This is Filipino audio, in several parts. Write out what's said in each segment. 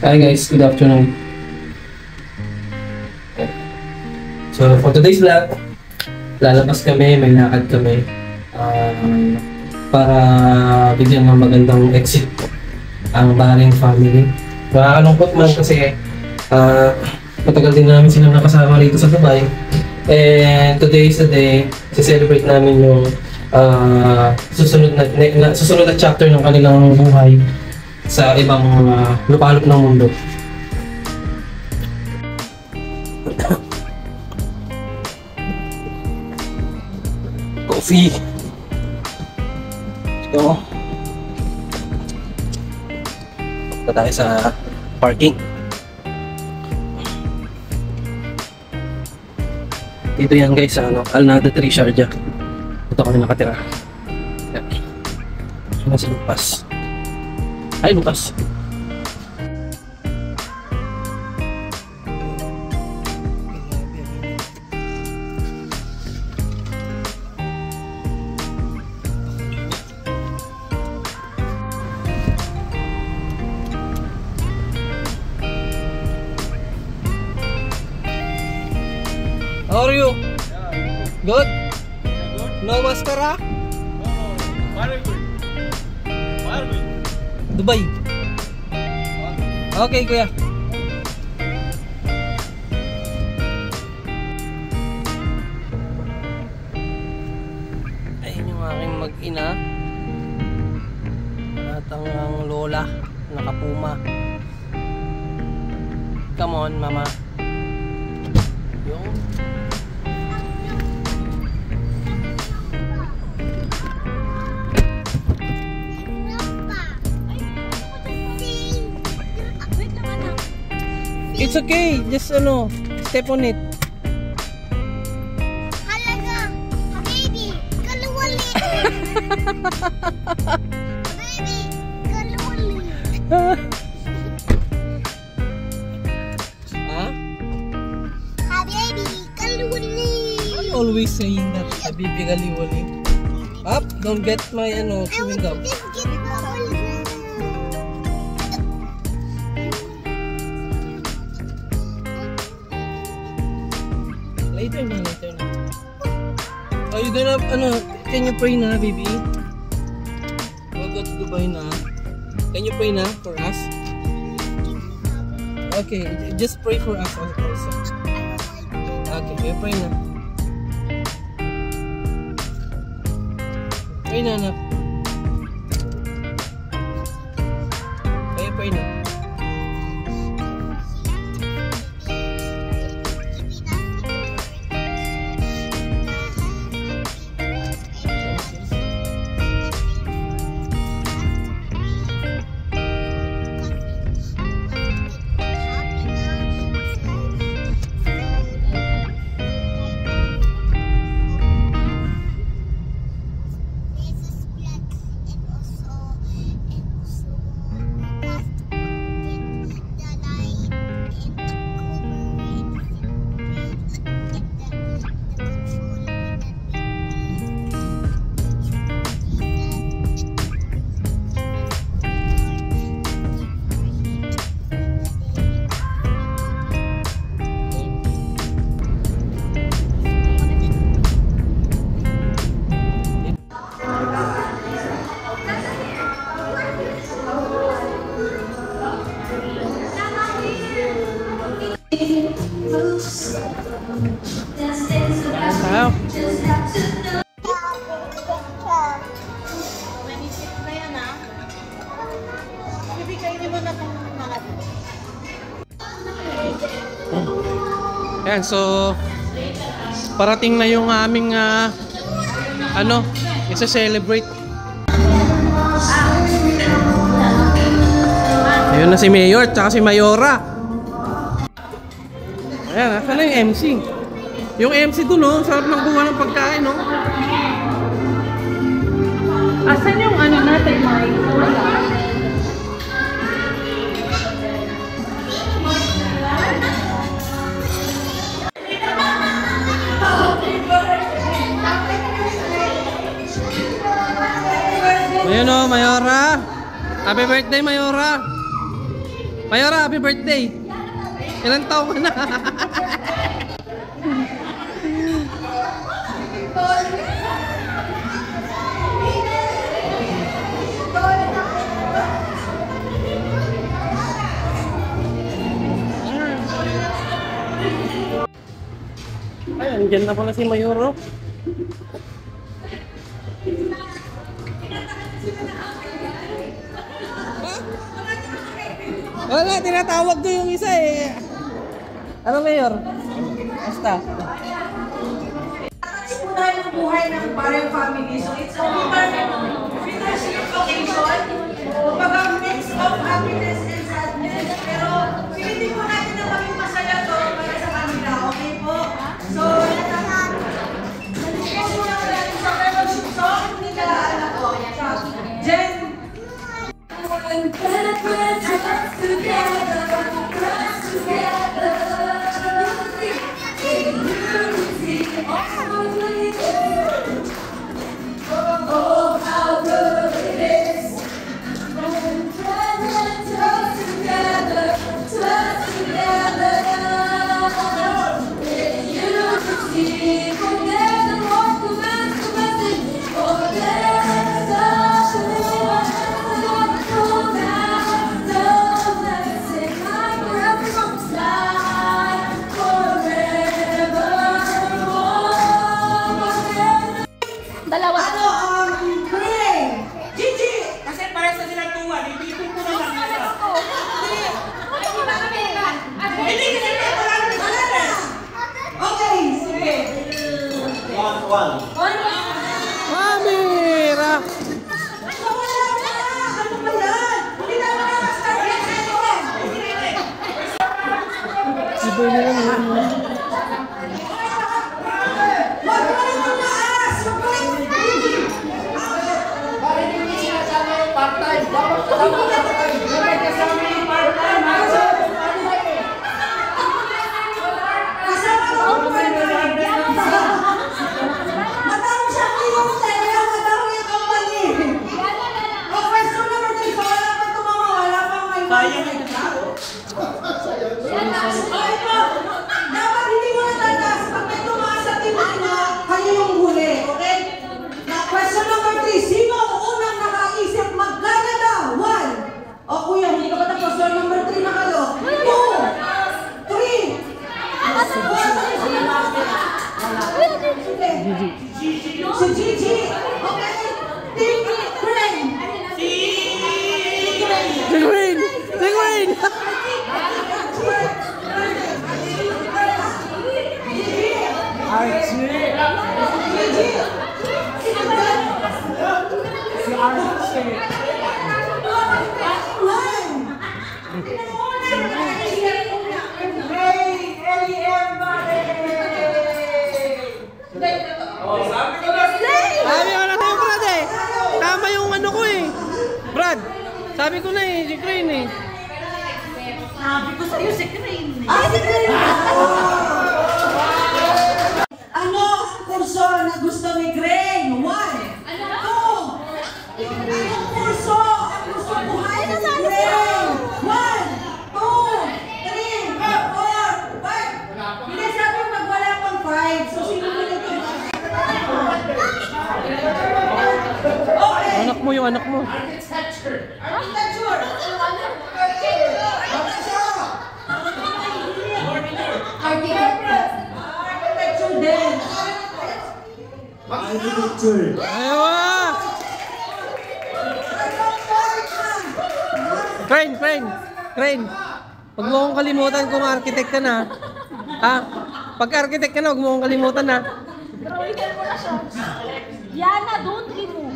Hi guys, good afternoon. So for today's vlog, lalabas kami, may lakad kami para bigyan ng magandang exit ang Baring family. Nakakalungkot man kasi matagal din namin silang nakasama rito sa Dubai. And today is the day, celebrate namin yung susunod na chapter ng kanilang buhay sa ibang lupalop ng mundo. Coffee. So, punta tayo sa parking. Dito yan guys sa Al-Nahda 3 Sharjah. Dito kami nakatira. Yan. Yan si Lucas. Hi Lucas. How are you? Good? No mascara? Very good. Very good. Dubai. Okay, kuya. Ayun yung aking mag-ina at ang lola nakapuma. Come on, mama. Yung it's okay, just step on it. Halaga, habibi, kaluwali. Habibi, kaluwali. Huh? Habibi, kaluwali. Always saying that, habibi kaliwali. Up, don't get my chewing gum. Just get bubble. Later na. Oh, you gonna, can you pray na, baby? We'll go to Dubai na. Can you pray na for us? Okay, just pray for us also. Okay, you pray na. Pray na, anak. Okay, pray na. Wow. Yan, so parating na yung aming isa-celebrate. Ayun na si Mayor at si Mayora. Ayan, nasa na yung MC? Yung MC doon, no? Sarap ng bunga ng pagkain, no? Asan yung natin, Mike? Ayun o, Mayora. Happy birthday, Mayora. Mayora, happy birthday! Ilang taon ka na? Ay, andyan na pala si Mayoro. Wala, tinatawag ko yung isa eh. Ano, Mayor? Basta. Kasi po tayo ng buhay ng parang family. So it's a bittersweet occasion. Kumbaga mix of happiness and sadness. Pero pilitin po natin na maging masaya to para sa kanila. Okay po? So, nalilipas po na natin sa fellowship song. Hindi ka anak ko. Jen. Oh, how good it is when friends trust together, in unity, forget the wrong to miss the message, forget the Gray! Gigi! Kasi parang sa silang tuwa. Ibigin ko na lang nila. Hindi kasi wala na nila. Okay, sige. One. Mamira! Wala na! Ano ba yan? Hindi na makakastart yan sa ito. Iba na lang yun. Wag mo rin ang maas! Wag mo rin ang Gigi! Kasama ko ang part-time. Matawag siya ang iyong tela, matawag yung company. O, question number 3, wala pa tumama, wala pang may Okay po, dapat hindi mo natataas. Pag may tumaas sa team nila, kayo yung huli, okay? Question number 3, sino ang unang nakaisip mag-Canada? 1. O kuya, hindi ka ba tapos? Question number 3 na kayo. 2, 3. Si Gigi. Okay. Team Green. Si Green! Si Green! Sabi ko na sa'yo, Brad eh. Tama yung ano ko eh. Brad, sabi ko na eh, si Green eh. Sabi ko sa'yo, si Green. Ano ang kurso na gusto ni Green? 1. 2. Anong kurso ang gusto buhay ni Green? 1, 2, 3, 4, 5. Hindi sabi pag wala pang 5. So, sino mo nito? Okay. Anak mo yung anak mo. Architecture. Architecture din. Architecture. Ayawa! Crane. Huwag mo akong kalimutan kung architect ka na. Ha? Pag architect ka na, huwag mo akong kalimutan na. Yana, don't remove.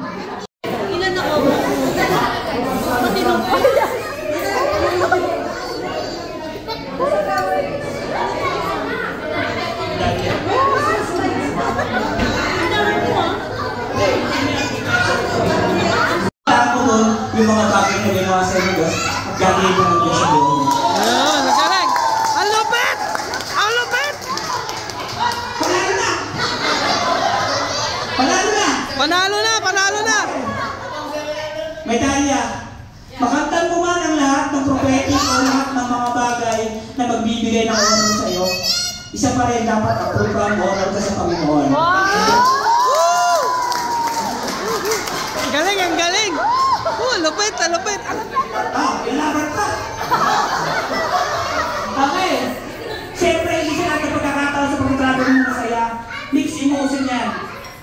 Ilan ako? Ako doon, yung mga bagay na ginawa sa inyo, gagawin ko ng Diyos sa buong niyo. Ayun, nagaling! Ang lupit! Ang lupit! Panalo na! Panalo na! Medalya! Makantan mo magbibigay ng honor sa iyo, isa pa rin dapat approve ang honor ka sa Panginoon. Galing, ang galing! Lupit, lupit! Kailangan pa! Okay. Siyempre, hindi siya natin pagkakataon sa pagkatrato ng masaya. Mixed emotion yan.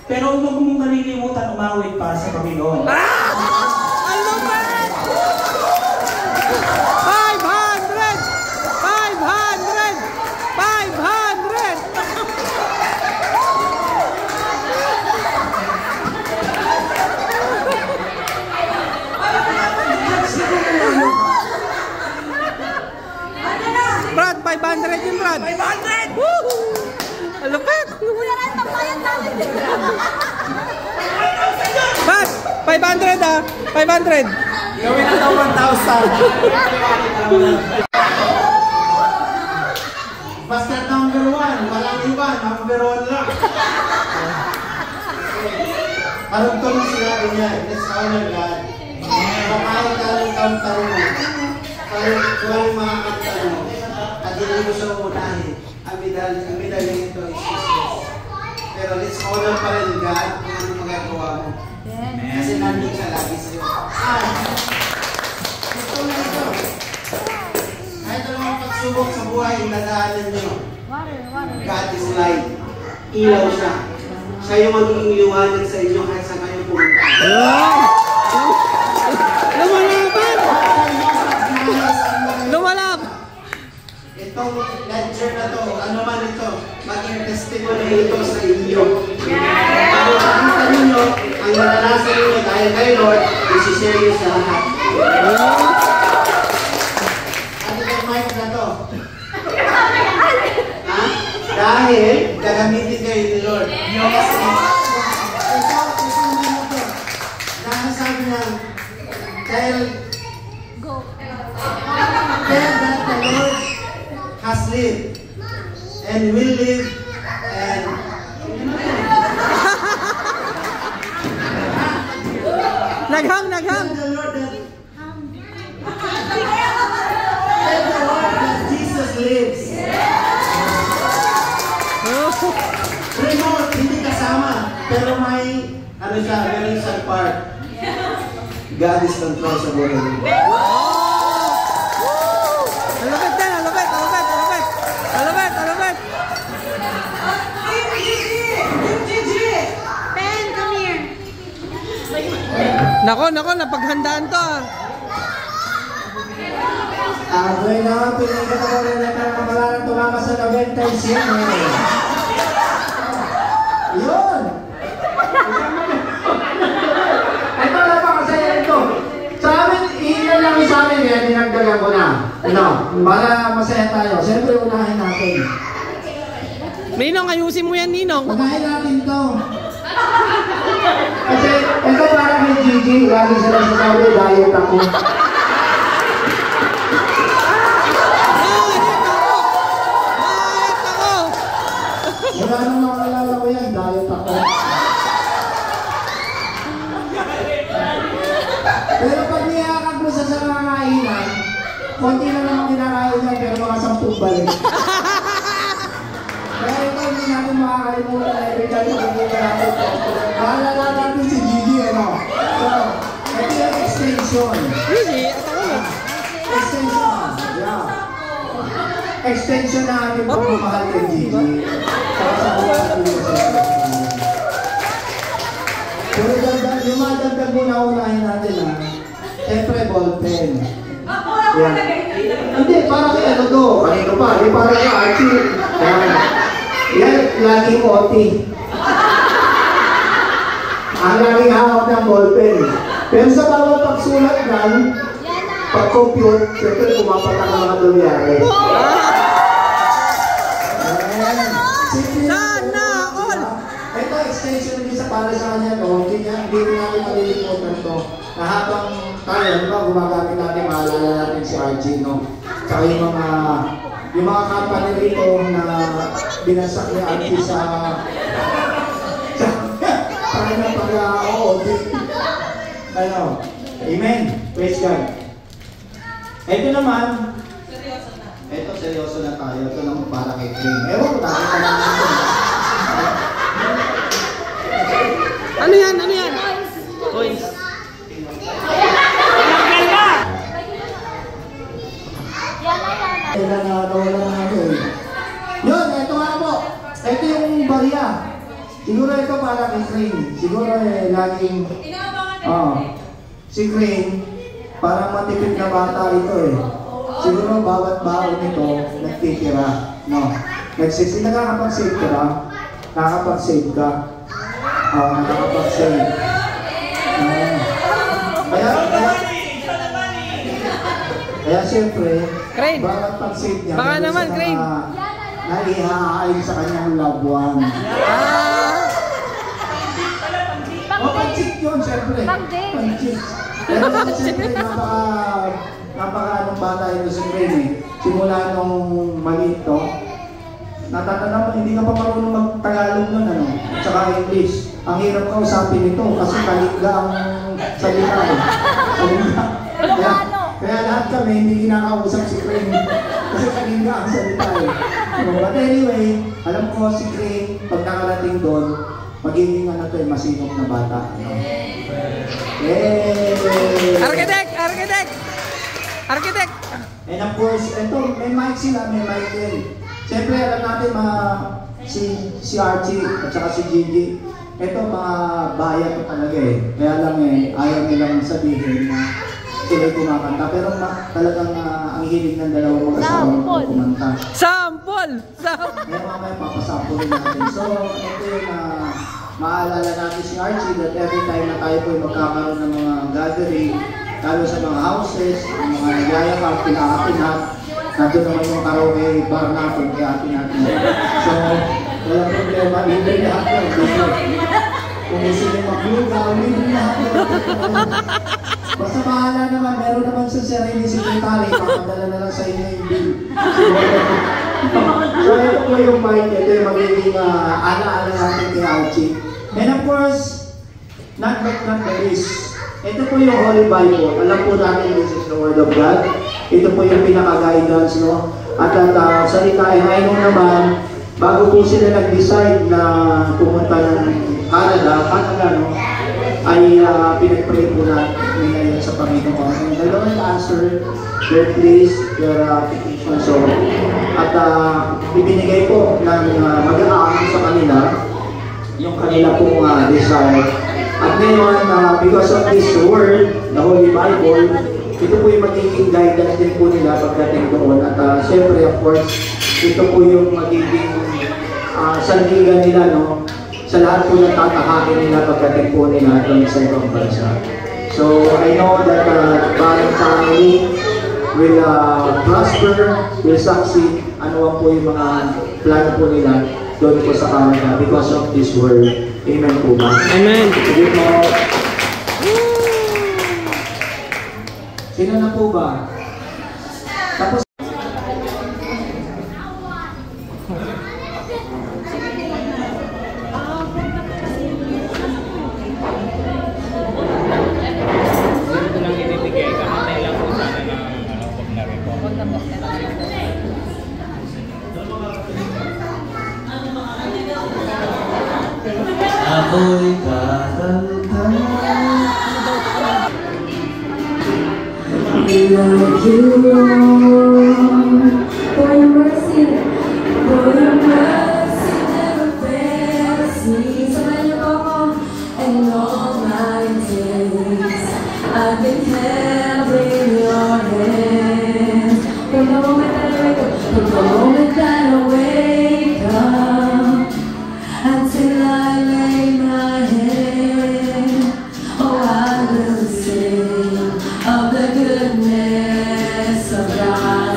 Pero huwag mong kalilimutan umawit para sa Panginoon. Ang lupit! 500! 500! 500! Brad, 500 yun, Brad! 500! Woo! Ang lupit! Brad, 500 ah! 500! Gawin na daw 1,000. Basta number 1, walang iba, number 1 lang. Parang ito nung sinabi niya, let's honor God. Kahit kalang kanta mo, kahit walang mga kanta mo, at hindi mo siya umunahin, ang medalya ito is useless. Pero let's honor pa rin God kung ano magagawa mo. Kasi nandun siya lagi sa'yo. Ito na ito. Kahit ano mga pagsubok sa buhay, nadaanan nyo. God is light. Ilaw siya. Siya yung magiging liwanag sa inyo kahit sa kayo pumunta. Lumalaban! Lumalab! Itong ledger na to, ano man ito, maging testimony ito sa inyo. Para makita ninyo, ang naranasan ninyo dahil kay Lord, isi-share nyo sa lahat. Ano itong mic na to? Ha? Dahil gagamitin kayo ni Lord. Dahil sabi niya, tell that the Lord has lived and will live and Nagham! tell the Lord that Jesus lives. Remote, hindi kasama, pero may ano siya, very sad part. God is control sa buhay niyo. Alupit yan! Alupit! Alupit! Alupit! Alupit! Alupit! Ben, come here. Nako, napaghandaan to ah. Agoy na, pinigit ako rin na kamalaran tumama sa 97. Yun! Ito na pa kasi ito. Sa amin, ilan lang sa amin yan, dinagdagan ko na. Ano? Para masaya tayo. Siyempre, unahin natin. Ninong, ayusin mo yan, Ninong. Unahin natin to. Kasi ito para kay Gigi, lagi sila sasabi, diet ako. Wala nang makalala ko yan, diet ako. Pero pag niyakag mo sa kainan, konti na lang ang kinakain yan, pero mga 10 balik. Kaya ito hindi natin makakalimutan na every time na hindi natin ito. Mahalala natin si Gigi, ano? So, ito yung extension. Gigi, ito ko. Extension. Yeah. Extension na ating pagmamahal kay Gigi. Para sa mga pag-iisip. Pero yung mga dagdag muna unahin natin ha. Siyempre, ballpen. Yan. Hindi, para kay ano to? Kanino pa? Hindi para kay Archie. Yan, laging OT. Ang laging hawak ng ballpen. Pero sa bawat pagsulat yan, pag-compute, siyempre pumapatak ang mga dolyari. Sana all! Ito, extension din sa para sa kanya to. Hindi natin malilimutan to. Na habang tayo, di ba, gumagamit natin, maalala natin si RG, no? Tsaka yung mga company rito na binasak ni RG sa para na pag-audit. Ano? Amen. Praise God. Ito naman, ito seryoso na kay Crane. Ewan ko, nakita namin ito. Ano yan? Ano yan? Coins. Kailan na nawala na ako eh. Yun, ito nga po. Ito yung barya. Siguro ito para kay Crane. Siguro laging... si Crane, parang matipid na bata ito eh. Siguro bawat baon nito, nagtitira. No? Nakakapag-save ka ba? Nakakapag-save ka. Nakakapag-save. Kaya siyempre, bawat pag-save niya, Baka naman, Crane. naihahain sa kanyang loved one. Pag-check yun, siyempre. Pag-check. Pero siyempre, napaka anong bata ito si Crane eh. Simula nung maliit to, natatanda mo, hindi ka pa marunong mag-Tagalog nun, ano? Tsaka English. Ang hirap kausapin ito kasi kaligga ang salita eh. Kaligga. Kaya lahat kami hindi kinakausap si Crane kasi kaligga ang salita eh. But anyway, alam ko si Crane, pag nakarating doon, magiging ano to eh, masinop na bata. No? Yay! Architect! Architect! Architect! And of course, ito, may mic sila, may mic din. Siyempre, alam natin si Archie at saka si Gigi. Ito, mga bayan ko talaga eh. Kaya lang eh, ayaw nilang sabihin na sila'y kumakanta. Pero talagang ang hilig ng dalawang mag-asawa kumanta. Sample! Kaya mamaya papasample rin natin. So, ito yung maalala natin si Archie that every time na tayo po magkakaroon ng mga gathering, lalo sa mga houses, yung mga nagyayakap, pinakatinat, nandun naman yung karaoke bar natin, kaya atin natin. So, walang problema, libre lahat yun. Kung gusto nyo mag-lugaw, libre lahat yun. Basta bahala naman, meron naman sa sarili secretary, papadala na lang sa inyo yung bill. So, ito po yung mic, ito yung magiging ala-ala natin kay Archie. And of course, not the least, ito po yung Holy Bible. Alam po natin, this is the Word of God. Ito po yung pinaka-guidance, no? At salitain ay nung naman, bago po sila nag-decide na pumunta ng Canada, no? Ay pinag-pray po natin nila sa Panginoon. And the Lord answered their pleas, their petition. So, at ibinigay po ng mag-aakit sa kanila yung kanila pong desire. At ngayon, because of this word, the Holy Bible, ito po yung magiging guidance din po nila pagdating doon. At syempre, of course, ito po yung magiging sandigan nila, no? Sa lahat po ng tatahakin nila pagdating po nila doon sa ibang bansa. So, I know that Barang family will prosper, will succeed. Ano po yung mga plano po nila doon po sa Canada because of this word. Amen po ba? Amen. Sige po. Sino na po ba? Tapos ako'y kakanta. Like you, Lord, for your mercy never fails me. Sabay niyo po ako, and all my days I've been held in your hands. From the moment that I wake up, from the moment that I wake up, until I lay my head, oh, I will sing of the goodness of God.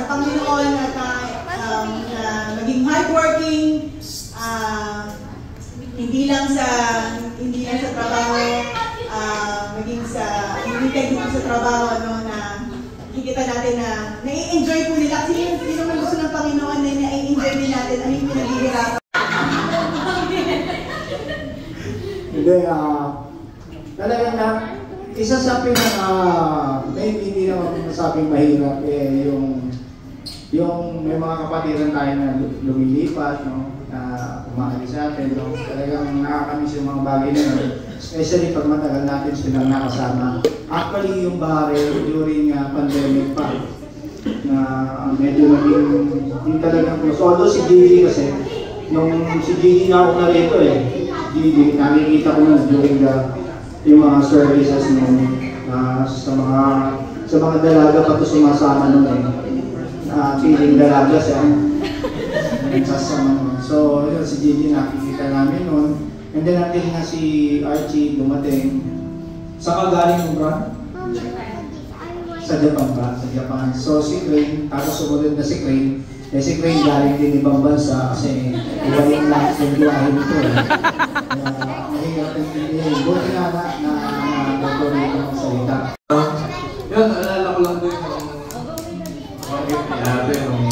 Panginoon at na maging hardworking, hindi lang sa trabaho, maging hindi dito sa trabaho, na nakikita natin na nai-enjoy po nila. Kasi yun naman gusto ng Panginoon na nai-enjoy din natin ang yung pinaghihirapan. Hindi, talagang na, isa sa maybe hindi naman masabing mahirap, yung may mga kapatiran tayo na lumilipat, no? Na umaalis sa atin, no? Talagang nakakamiss yung mga bagay na yun. Especially pag matagal natin silang nakasama. Actually, yung barrel during pandemic pa, na medyo naging hindi talagang close. Although si Gigi kasi, nung si Gigi nga ako na rito Gigi, nakikita ko na during yung mga services sa mga dalaga pa ito sumasama nun feeling dalaga siya. So, yun, si Gigi nakikita namin nun. And then natin nga si Archie dumating. Saan ka galing yung brand? Sa Japan ba? Sa Japan. So si Crane, tapos sumunod na si Crane. Si Crane galing din ibang bansa kasi iba yung lahat ng buhay nito. Mahirap yung pinili. Buti na nagtuloy ng salita. Yun, alala ko lang din yung mga gift ni Ate nung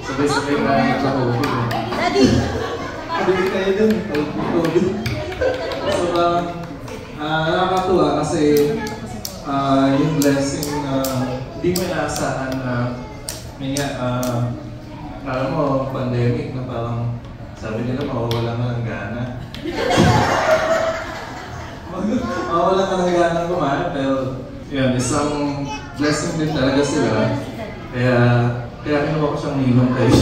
sabay-sabay na nagka-COVID. Daddy! Hindi kayo dun, COVID. So nakakatuwa kasi yung blessing na hindi mo inaasahan na alam mo, pandemic na parang sabi nila mawawala ka ng gana. Mawawala ka ng gana kumain, pero yun, isang blessing din talaga sila. Kaya kinuha ko siyang ninong kayo.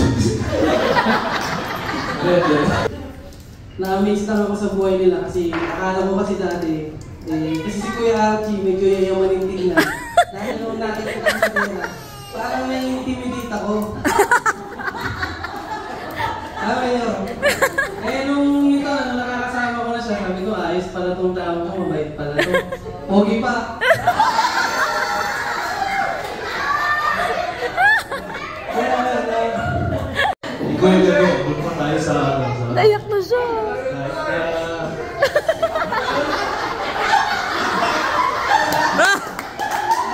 Na-amaze lang ako sa buhay nila kasi akala mo kasi dati, kasi si Kuya Archie medyo yayamanin tingnan. Dahil nung nakikita ko sa nila, parang na-intimidate ako. Sabi nyo, nung nakakasama ko na siya, sabi ko, ayos pala itong tao ko, mabait pala ito. Pogi pa. Ikaw yung gabi, buka tayo sa Dayak na siya.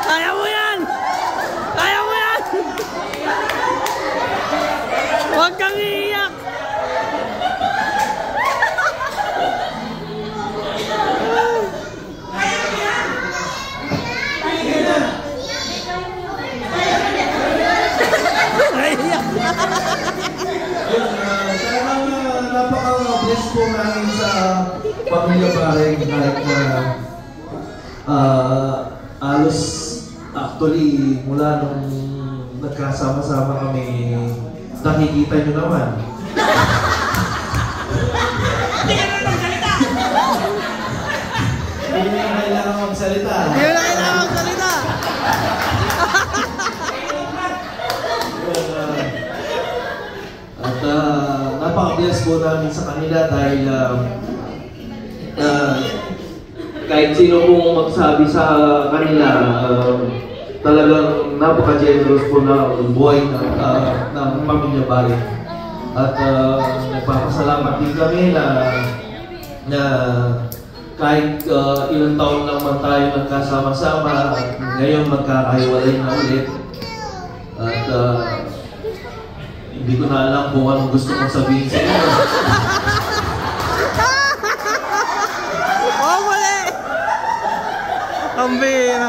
Kaya mo yan! Kaya mo yan! Huwag kang iiyak! Napaka-bless po namin sa pamilya Bareng kahit na alos actually mula nung nagkasama-sama kami nakikita nyo naman. Hindi ka naman magsalita! Hindi na kailangan magsalita. Hindi na kailangan magsalita! At napaka-bless po namin sa kanila dahil kahit sino pong magsabi sa kanila, talagang napaka-generous po na buhay ng pamilya Bareng. At nagpapasalamat din kami na kahit ilang taon lang man tayo nagkasama-sama at ngayon magkakahiwalay na ulit. At hindi ko na alam kung anong gusto kong sabihin sa inyo. Oh, mali! Ang bira!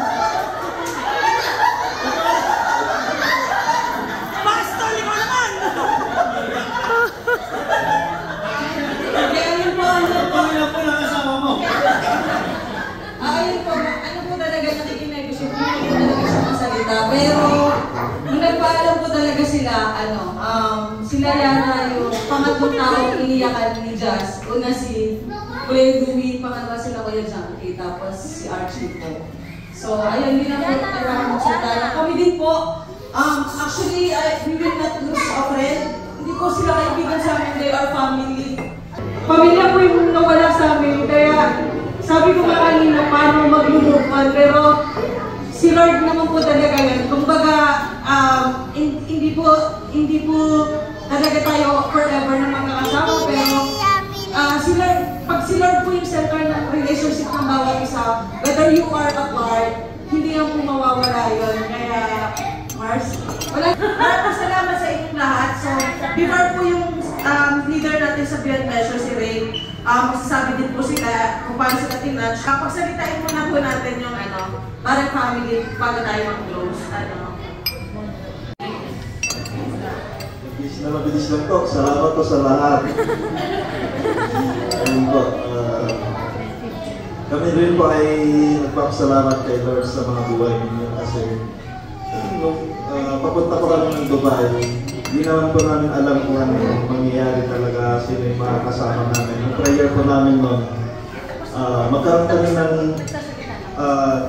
Pastor, ikaw naman! Ayun po, Panginoon po ng asawa mo. ayun po, ano po talaga nakikinegosyo po talaga siya ng salita. Pero, nung nagpaalam po talaga sila, sila Yana yung pangatlong tao iniyakan ni Jazz. Una si Kuya Dewey, pangalawa sila Kuya Junkie, tapos si Archie po. So, ayun, hindi na po kailangan magsalita. Kami din po, actually, we will not lose a friend. Hindi po sila kaibigan sa amin, they are family. Pamilya po yung nawala sa amin, kaya sabi ko nga kanina paano maglulupan, pero si Lord naman po talaga yan. Kumbaga, hindi po talaga tayo forever na magkakasama, pero pag si Lord po yung center ng relationship ng bawat isa, whether you are apart, hindi lang po mawawala yun. Kaya, Mars, maraming salamat sa inyong lahat. So, before po yung leader natin sa Beyond Measure, si Ray, magsasabi din po sila kung paano sila tingnan. Pagsalitain muna po natin yung parang family bago tayo mag-close. Mabilis lang po. Salamat po sa lahat. Ayun po. Kami rin po ay nagpapasalamat kay Lord sa mga buhay ninyo kasi nung papunta po kami ng Dubai, hindi naman po namin alam kung ano mangyayari talaga, sino yung mga kasama namin. Yung prayer po namin noon, magkaroon kami ng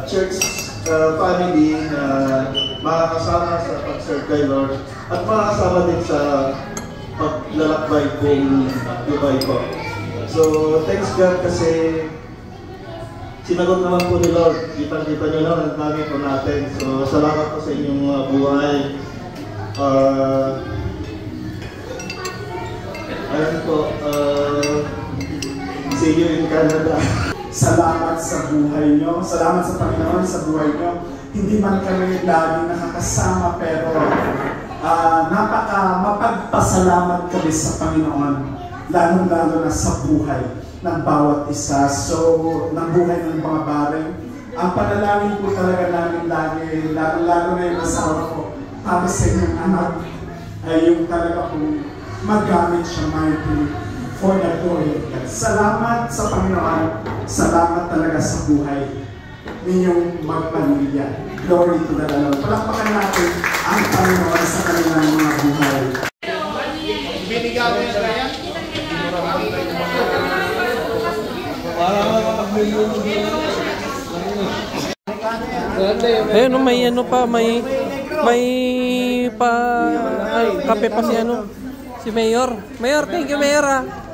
church family na makakasama sa pag-serve kay Lord at makakasama din sa paglalakbay kong Dubai po. So, thanks God kasi sinagot naman po ni Lord. Kita-kita nyo lang ang dami po natin. So, salamat po sa inyong buhay. Ayun po, see you in Canada. Salamat sa buhay nyo. Salamat sa Panginoon sa buhay nyo. Hindi man kami laging nakakasama pero mapagpasalamat kami sa Panginoon. Lalong-lalo na sa buhay ng bawat isa. So, ng buhay ng mga baring. Ang panalangin po talaga namin lagi, lalong-lalo na yung asawa ko, para sa inyong anak, ay yung talaga po magamit siya mightily for the glory of God. Salamat sa Panginoon. Salamat talaga sa buhay ninyong magpamilya. Glory to the Lord. Palakpakan natin ang Panginoon sa kanilang mga buhay. Ayun, may ano pa, may kape pa si si Mayor. Mayor, thank you, Mayor.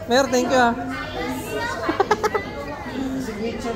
Mayor, thank you. Signature.